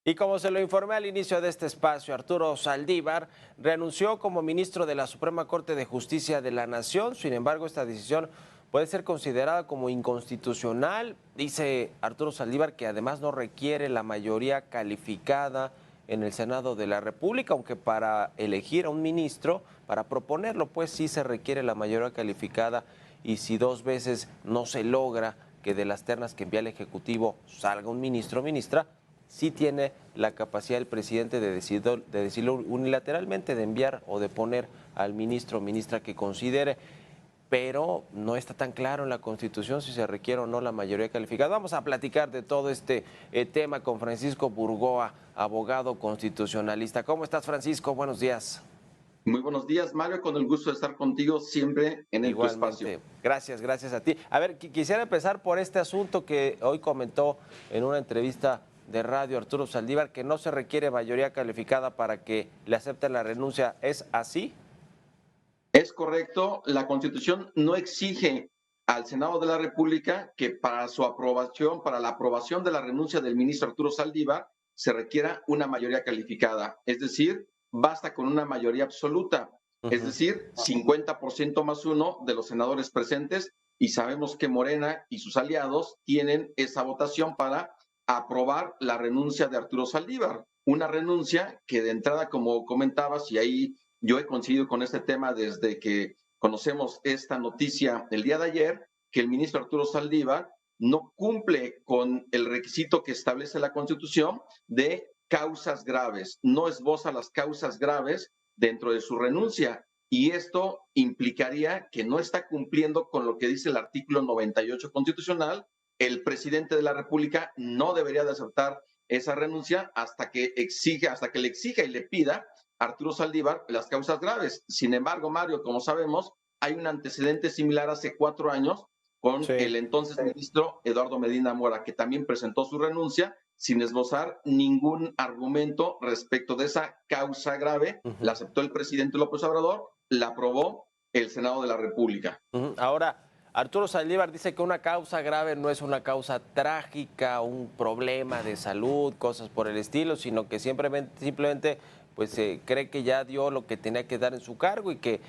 Y como se lo informé al inicio de este espacio, Arturo Saldívar renunció como ministro de la Suprema Corte de Justicia de la Nación. Sin embargo, esta decisión puede ser considerada como inconstitucional. Dice Arturo Saldívar que además no requiere la mayoría calificada en el Senado de la República, aunque para elegir a un ministro, para proponerlo, pues sí se requiere la mayoría calificada, y si dos veces no se logra que de las ternas que envía el Ejecutivo salga un ministro o ministra, sí tiene la capacidad el presidente de decirlo unilateralmente, de enviar o de poner al ministro o ministra que considere, pero no está tan claro en la Constitución si se requiere o no la mayoría calificada. Vamos a platicar de todo este tema con Francisco Burgoa, abogado constitucionalista. ¿Cómo estás, Francisco? Buenos días. Muy buenos días, Mario, con el gusto de estar contigo siempre en tu espacio. Igualmente, gracias a ti. A ver, quisiera empezar por este asunto que hoy comentó en una entrevista de radio Arturo Saldívar, que no se requiere mayoría calificada para que le acepten la renuncia. ¿Es así? Es correcto, la Constitución no exige al Senado de la República que para su aprobación, para la aprobación de la renuncia del ministro Arturo Saldívar, se requiera una mayoría calificada. Es decir, basta con una mayoría absoluta, es decir, 50% más uno de los senadores presentes, y sabemos que Morena y sus aliados tienen esa votación para aprobar la renuncia de Arturo Saldívar. Una renuncia que de entrada, como comentabas, y ahí yo he coincidido con este tema desde que conocemos esta noticia el día de ayer, que el ministro Arturo Saldívar no cumple con el requisito que establece la Constitución de causas graves, no esboza las causas graves dentro de su renuncia, y esto implicaría que no está cumpliendo con lo que dice el artículo 98 constitucional. El presidente de la República no debería de aceptar esa renuncia hasta que le exija y le pida Arturo Saldívar las causas graves. Sin embargo, Mario, como sabemos, hay un antecedente similar hace 4 años con Sí. el entonces ministro Eduardo Medina Mora, que también presentó su renuncia sin esbozar ningún argumento respecto de esa causa grave. La aceptó el presidente López Obrador, la aprobó el Senado de la República. Ahora, Arturo Saldívar dice que una causa grave no es una causa trágica, un problema de salud, cosas por el estilo, sino que simplemente pues cree que ya dio lo que tenía que dar en su cargo y que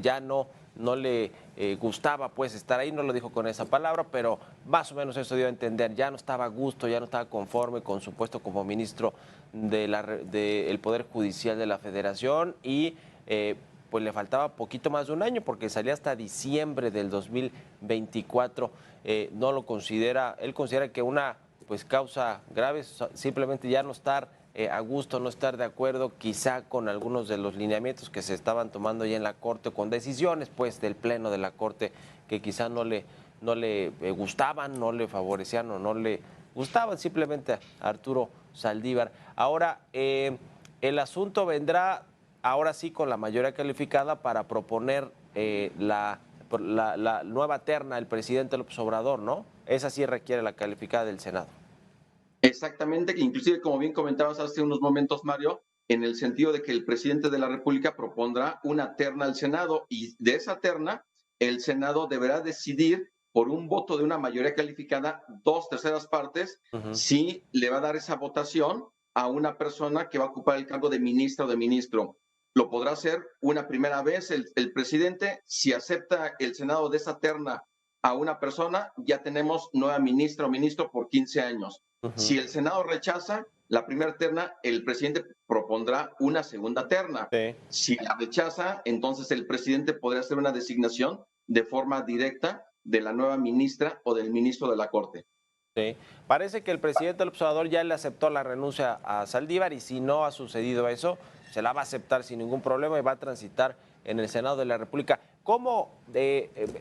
ya no le gustaba pues estar ahí. No lo dijo con esa palabra, pero más o menos eso dio a entender. Ya no estaba a gusto, ya no estaba conforme con su puesto como ministro del Poder Judicial de la Federación, y pues le faltaba poquito más de un año porque salía hasta diciembre del 2024. No lo considera, él considera que una pues causa grave simplemente ya no estar a gusto, no estar de acuerdo quizá con algunos de los lineamientos que se estaban tomando ya en la Corte, con decisiones pues del Pleno de la Corte que quizá no le gustaban, no le favorecían o no le gustaban simplemente a Arturo Saldívar. Ahora, el asunto vendrá ahora sí con la mayoría calificada para proponer la nueva terna del presidente López Obrador, ¿no? Esa sí requiere la calificada del Senado. Exactamente, que inclusive como bien comentabas hace unos momentos, Mario, en el sentido de que el presidente de la República propondrá una terna al Senado, y de esa terna el Senado deberá decidir por un voto de una mayoría calificada, 2/3 partes, si le va a dar esa votación a una persona que va a ocupar el cargo de ministra o de ministro. Lo podrá hacer una primera vez el presidente. Si acepta el Senado de esa terna a una persona, ya tenemos nueva ministra o ministro por 15 años. Si el Senado rechaza la primera terna, el presidente propondrá una segunda terna. Sí. Si la rechaza, entonces el presidente podrá hacer una designación de forma directa de la nueva ministra o del ministro de la Corte. Sí. Parece que el presidente López Obrador ya le aceptó la renuncia a Saldívar, y si no ha sucedido eso, se la va a aceptar sin ningún problema y va a transitar en el Senado de la República. ¿Cómo,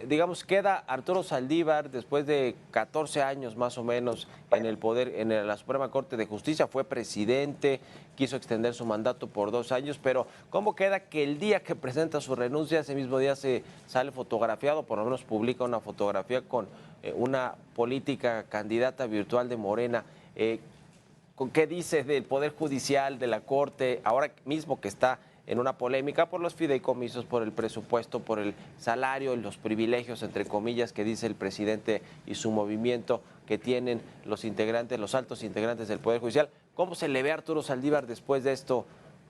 digamos, queda Arturo Saldívar después de 14 años más o menos en el poder, en la Suprema Corte de Justicia? Fue presidente, quiso extender su mandato por 2 años, pero ¿cómo queda que el día que presenta su renuncia, ese mismo día se sale fotografiado, por lo menos publica una fotografía con una política candidata virtual de Morena? ¿Qué dice del Poder Judicial, de la Corte, ahora mismo que está en una polémica por los fideicomisos, por el presupuesto, por el salario y los privilegios, entre comillas, que dice el presidente y su movimiento? que tienen los integrantes, los altos integrantes del Poder Judicial. ¿Cómo se le ve a Arturo Saldívar después de esto,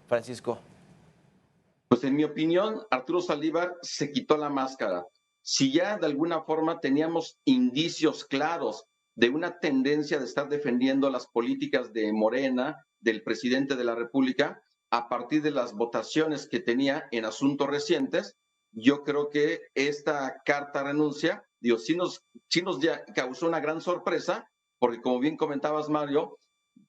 Francisco? Pues en mi opinión, Arturo Saldívar se quitó la máscara. Si ya de alguna forma teníamos indicios claros de una tendencia de estar defendiendo las políticas de Morena, del presidente de la República, a partir de las votaciones que tenía en asuntos recientes, yo creo que esta carta renuncia, digo, sí nos ya causó una gran sorpresa, porque como bien comentabas, Mario,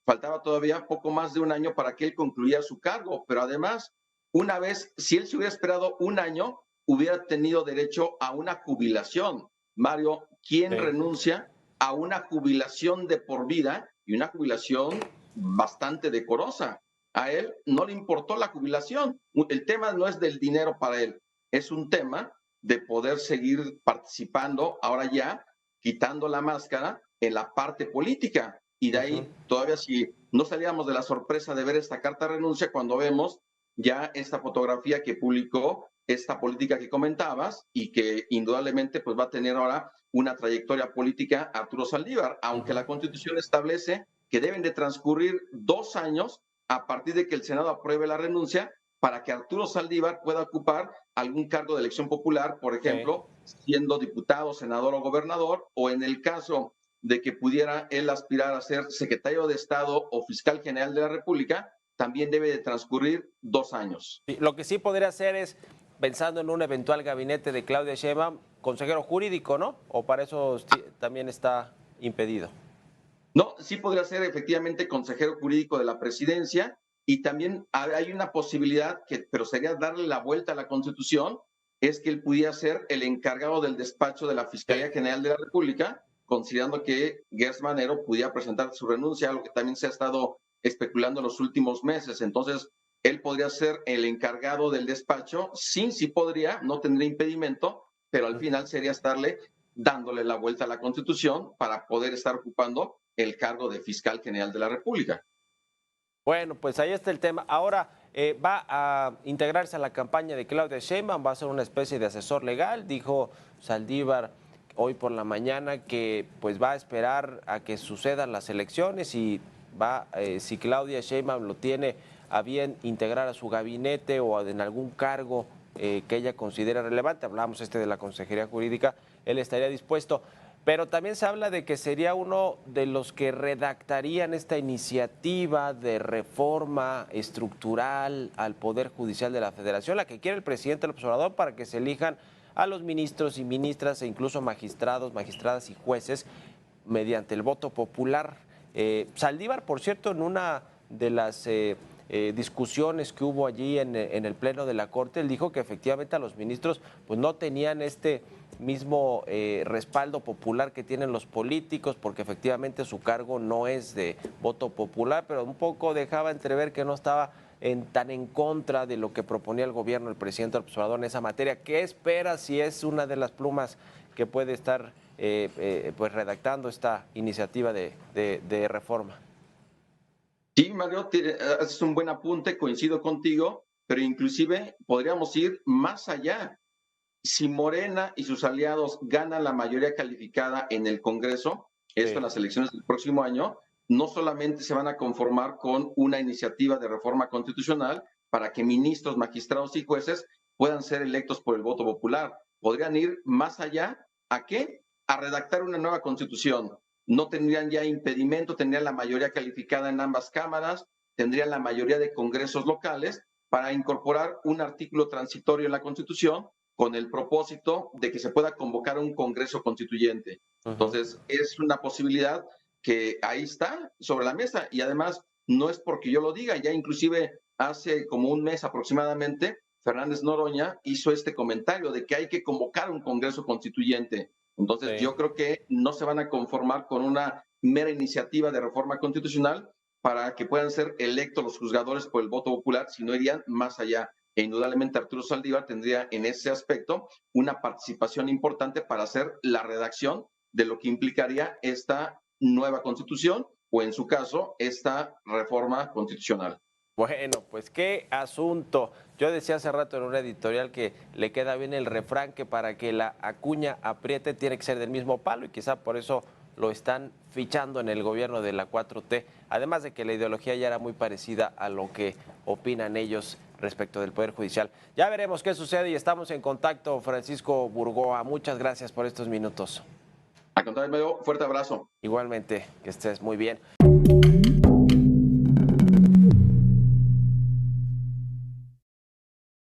faltaba todavía poco más de un año para que él concluyera su cargo, pero además, una vez, si él se hubiera esperado un año, hubiera tenido derecho a una jubilación. Mario, ¿quién Sí. renuncia a una jubilación de por vida y una jubilación bastante decorosa? A él no le importó la jubilación. El tema no es del dinero para él, es un tema de poder seguir participando ahora ya, quitando la máscara en la parte política. Y de Ujú. ahí, todavía si no salíamos de la sorpresa de ver esta carta de renuncia cuando vemos ya esta fotografía que publicó, esta política que comentabas y que indudablemente pues va a tener ahora una trayectoria política Arturo Saldívar, aunque Ujú. la Constitución establece que deben de transcurrir 2 años a partir de que el Senado apruebe la renuncia para que Arturo Saldívar pueda ocupar algún cargo de elección popular, por Sí. ejemplo, siendo diputado, senador o gobernador, o en el caso de que pudiera él aspirar a ser secretario de Estado o fiscal general de la República, también debe de transcurrir 2 años. Sí, lo que sí podría hacer es, pensando en un eventual gabinete de Claudia Sheinbaum, consejero jurídico, ¿no? ¿O para eso también está impedido? No, sí podría ser efectivamente consejero jurídico de la presidencia y también hay una posibilidad, pero sería darle la vuelta a la Constitución, es que él pudiera ser el encargado del despacho de la Sí. Fiscalía General de la República, considerando que Gers Manero pudiera presentar su renuncia, algo que también se ha estado especulando en los últimos meses. Entonces, él podría ser el encargado del despacho, sí podría, no tendría impedimento, pero al final sería estarle dándole la vuelta a la Constitución para poder estar ocupando el cargo de fiscal general de la República. Bueno, pues ahí está el tema. Ahora va a integrarse a la campaña de Claudia Sheinbaum, va a ser una especie de asesor legal, dijo Saldívar hoy por la mañana que pues va a esperar a que sucedan las elecciones y va, si Claudia Sheinbaum lo tiene a bien integrar a su gabinete o en algún cargo que ella considera relevante, hablamos de la Consejería Jurídica, él estaría dispuesto. Pero también se habla de que sería uno de los que redactarían esta iniciativa de reforma estructural al Poder Judicial de la Federación, la que quiere el presidente López Obrador para que se elijan a los ministros y ministras e incluso magistrados, magistradas y jueces mediante el voto popular. Saldívar, por cierto, en una de las discusiones que hubo allí en el Pleno de la Corte, él dijo que efectivamente a los ministros pues no tenían este mismo respaldo popular que tienen los políticos, porque efectivamente su cargo no es de voto popular, pero un poco dejaba entrever que no estaba tan en contra de lo que proponía el gobierno, el presidente López Obrador en esa materia. ¿Qué espera si es una de las plumas que puede estar pues redactando esta iniciativa de reforma? Sí, Mario, haces un buen apunte, coincido contigo, pero inclusive podríamos ir más allá. Si Morena y sus aliados ganan la mayoría calificada en el Congreso, esto Sí. en las elecciones del próximo año, no solamente se van a conformar con una iniciativa de reforma constitucional para que ministros, magistrados y jueces puedan ser electos por el voto popular, podrían ir más allá. ¿A qué? A redactar una nueva constitución. No tendrían ya impedimento, tendrían la mayoría calificada en ambas cámaras, tendrían la mayoría de congresos locales para incorporar un artículo transitorio en la Constitución con el propósito de que se pueda convocar un Congreso Constituyente. Ujú. Entonces, es una posibilidad que ahí está sobre la mesa y además no es porque yo lo diga, ya inclusive hace como un mes aproximadamente, Fernández Noroña hizo este comentario de que hay que convocar un Congreso Constituyente. Entonces, Sí. yo creo que no se van a conformar con una mera iniciativa de reforma constitucional para que puedan ser electos los juzgadores por el voto popular, sino irían más allá. E indudablemente Arturo Saldívar tendría en ese aspecto una participación importante para hacer la redacción de lo que implicaría esta nueva constitución o en su caso esta reforma constitucional. Bueno, pues qué asunto. Yo decía hace rato en una editorial que le queda bien el refrán que para que la acuña apriete tiene que ser del mismo palo y quizá por eso lo están fichando en el gobierno de la 4T, además de que la ideología ya era muy parecida a lo que opinan ellos respecto del Poder Judicial. Ya veremos qué sucede y estamos en contacto, Francisco Burgoa. Muchas gracias por estos minutos. Al contrario, fuerte abrazo. Igualmente, que estés muy bien.